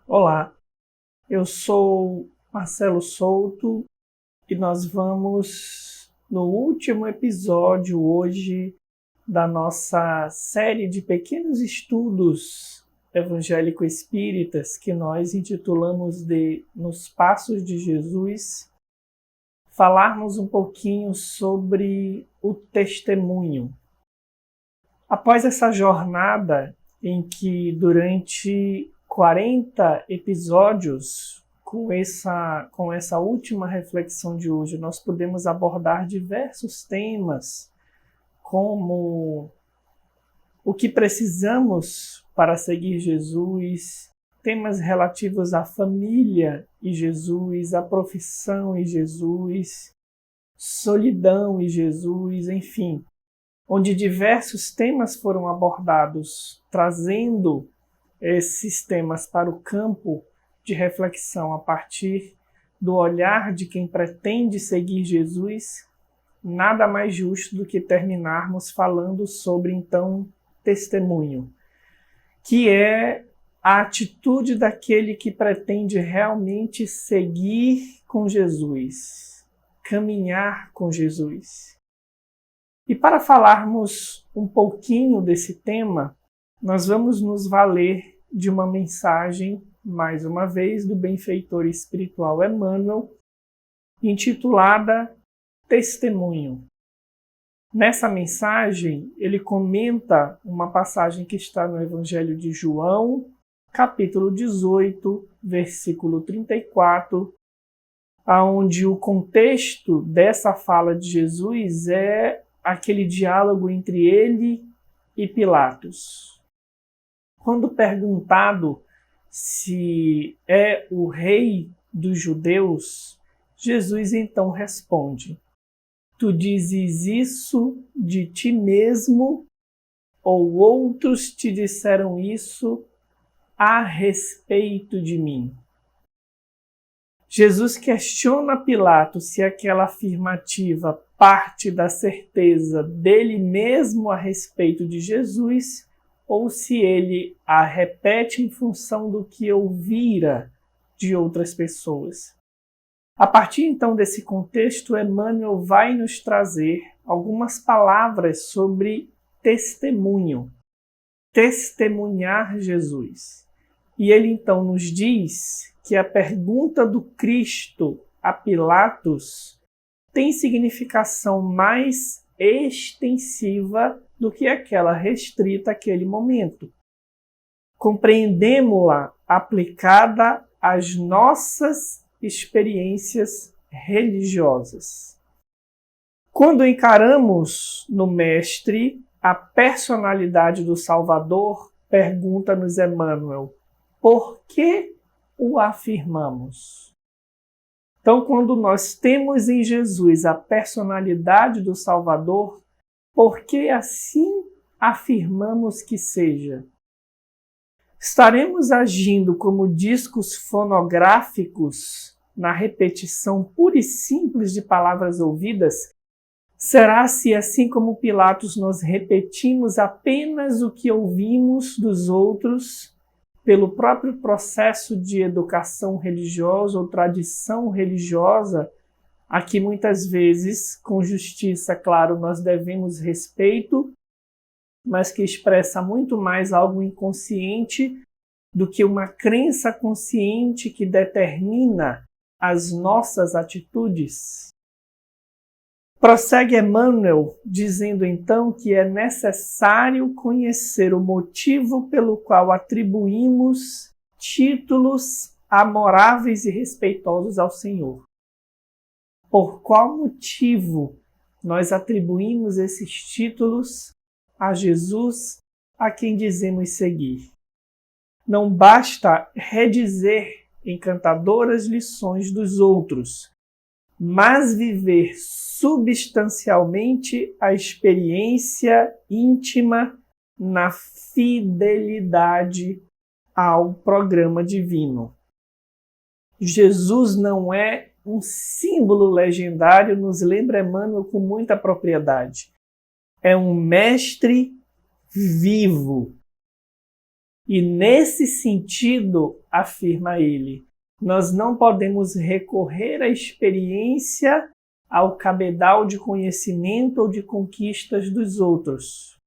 Olá, eu sou Marcelo Souto e nós vamos no último episódio hoje da nossa série de pequenos estudos evangélico-espíritas que nós intitulamos de Nos Passos de Jesus, falarmos um pouquinho sobre o testemunho. Após essa jornada em que durante 40 episódios, com essa última reflexão de hoje, nós podemos abordar diversos temas, como o que precisamos para seguir Jesus, temas relativos à família e Jesus, à profissão e Jesus, solidão e Jesus, enfim, onde diversos temas foram abordados, trazendo esses temas para o campo de reflexão a partir do olhar de quem pretende seguir Jesus. Nada mais justo do que terminarmos falando sobre, então, testemunho, que é a atitude daquele que pretende realmente seguir com Jesus, caminhar com Jesus. E para falarmos um pouquinho desse tema, nós vamos nos valer de uma mensagem, mais uma vez, do benfeitor espiritual Emmanuel, intitulada Testemunho. Nessa mensagem, ele comenta uma passagem que está no Evangelho de João, capítulo 18, versículo 34, onde o contexto dessa fala de Jesus é aquele diálogo entre ele e Pilatos. Quando perguntado se é o rei dos judeus, Jesus então responde: Tu dizes isso de ti mesmo, ou outros te disseram isso a respeito de mim? Jesus questiona Pilatos se aquela afirmativa parte da certeza dele mesmo a respeito de Jesus, ou se ele a repete em função do que ouvira de outras pessoas. A partir então desse contexto, Emmanuel vai nos trazer algumas palavras sobre testemunho, testemunhar Jesus. E ele então nos diz que a pergunta do Cristo a Pilatos tem significação mais extensiva do que aquela restrita àquele momento. Compreendemos-la aplicada às nossas experiências religiosas. Quando encaramos no Mestre a personalidade do Salvador, pergunta-nos Emmanuel: por que o afirmamos? Então, quando nós temos em Jesus a personalidade do Salvador, por que assim afirmamos que seja? Estaremos agindo como discos fonográficos na repetição pura e simples de palavras ouvidas? Será se, assim como Pilatos, nós repetimos apenas o que ouvimos dos outros pelo próprio processo de educação religiosa ou tradição religiosa, a que muitas vezes, com justiça, claro, nós devemos respeito, mas que expressa muito mais algo inconsciente do que uma crença consciente que determina as nossas atitudes? Prossegue Emmanuel, dizendo então que é necessário conhecer o motivo pelo qual atribuímos títulos amoráveis e respeitosos ao Senhor. Por qual motivo nós atribuímos esses títulos a Jesus, a quem dizemos seguir? Não basta redizer encantadoras lições dos outros, mas viver substancialmente a experiência íntima na fidelidade ao programa divino. Jesus não é um símbolo legendário, nos lembra Emmanuel com muita propriedade. É um mestre vivo. E nesse sentido, afirma ele, nós não podemos recorrer à experiência, ao cabedal de conhecimento ou de conquistas dos outros.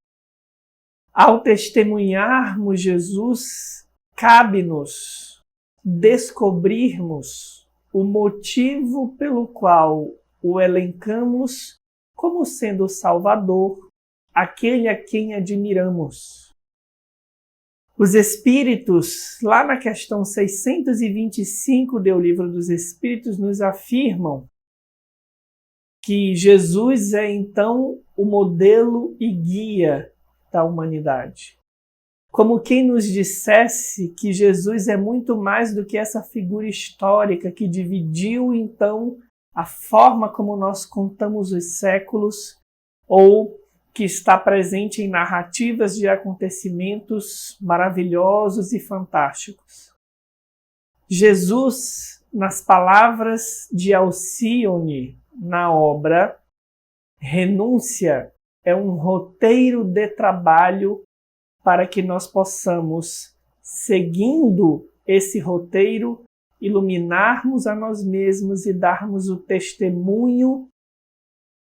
Ao testemunharmos Jesus, cabe-nos descobrirmos o motivo pelo qual o elencamos como sendo o Salvador, aquele a quem admiramos. Os Espíritos, lá na questão 625 do Livro dos Espíritos, nos afirmam que Jesus é então o modelo e guia da humanidade. Como quem nos dissesse que Jesus é muito mais do que essa figura histórica que dividiu então a forma como nós contamos os séculos, ou que está presente em narrativas de acontecimentos maravilhosos e fantásticos. Jesus, nas palavras de Alcione, na obra Renúncia, é um roteiro de trabalho para que nós possamos, seguindo esse roteiro, iluminarmos a nós mesmos e darmos o testemunho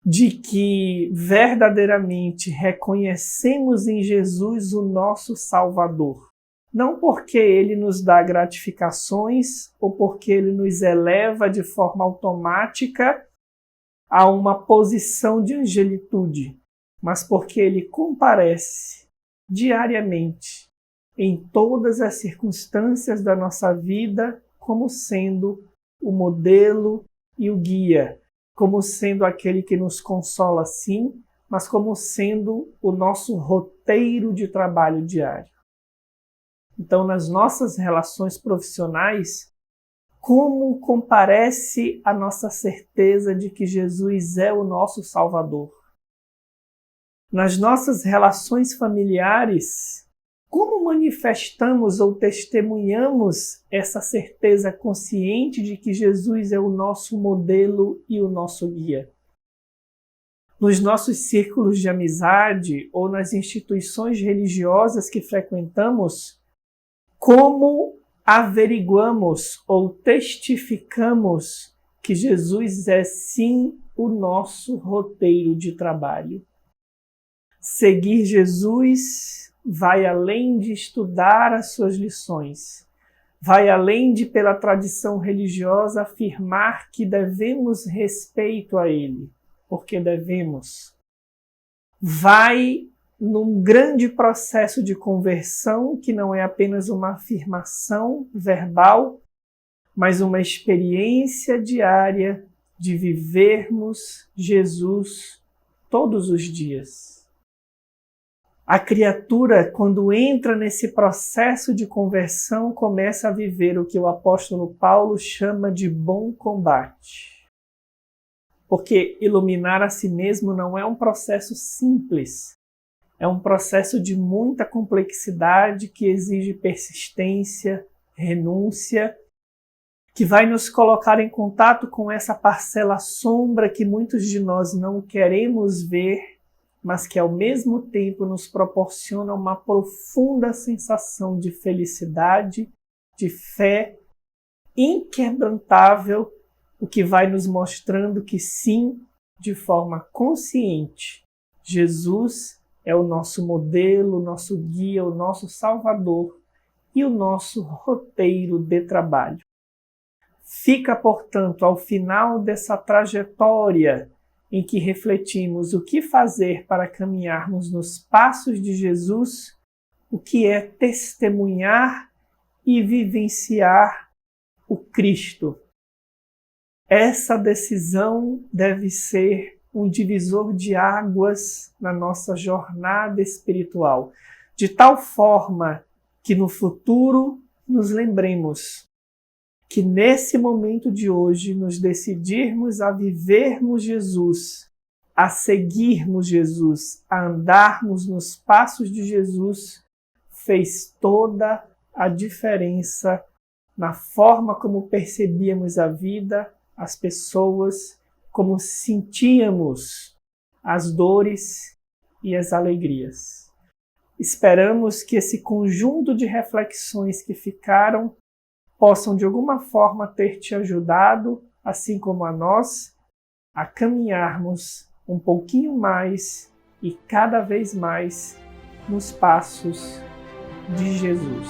de que verdadeiramente reconhecemos em Jesus o nosso Salvador. Não porque Ele nos dá gratificações ou porque Ele nos eleva de forma automática a uma posição de angelitude, mas porque Ele comparece diariamente em todas as circunstâncias da nossa vida como sendo o modelo e o guia, como sendo aquele que nos consola sim, mas como sendo o nosso roteiro de trabalho diário. Então, nas nossas relações profissionais, como comparece a nossa certeza de que Jesus é o nosso Salvador? Nas nossas relações familiares, como manifestamos ou testemunhamos essa certeza consciente de que Jesus é o nosso modelo e o nosso guia? Nos nossos círculos de amizade ou nas instituições religiosas que frequentamos, como averiguamos ou testificamos que Jesus é sim o nosso roteiro de trabalho? Seguir Jesus vai além de estudar as suas lições, vai além de, pela tradição religiosa, afirmar que devemos respeito a Ele, porque devemos. Vai num grande processo de conversão, que não é apenas uma afirmação verbal, mas uma experiência diária de vivermos Jesus todos os dias. A criatura, quando entra nesse processo de conversão, começa a viver o que o apóstolo Paulo chama de bom combate. Porque iluminar a si mesmo não é um processo simples. É um processo de muita complexidade que exige persistência, renúncia, que vai nos colocar em contato com essa parcela sombra que muitos de nós não queremos ver, mas que ao mesmo tempo nos proporciona uma profunda sensação de felicidade, de fé inquebrantável, o que vai nos mostrando que sim, de forma consciente, Jesus é o nosso modelo, o nosso guia, o nosso Salvador e o nosso roteiro de trabalho. Fica, portanto, ao final dessa trajetória em que refletimos o que fazer para caminharmos nos passos de Jesus, o que é testemunhar e vivenciar o Cristo. Essa decisão deve ser um divisor de águas na nossa jornada espiritual, de tal forma que no futuro nos lembremos que nesse momento de hoje nos decidirmos a vivermos Jesus, a seguirmos Jesus, a andarmos nos passos de Jesus, fez toda a diferença na forma como percebíamos a vida, as pessoas, como sentíamos as dores e as alegrias. Esperamos que esse conjunto de reflexões que ficaram possam de alguma forma ter te ajudado, assim como a nós, a caminharmos um pouquinho mais e cada vez mais nos passos de Jesus.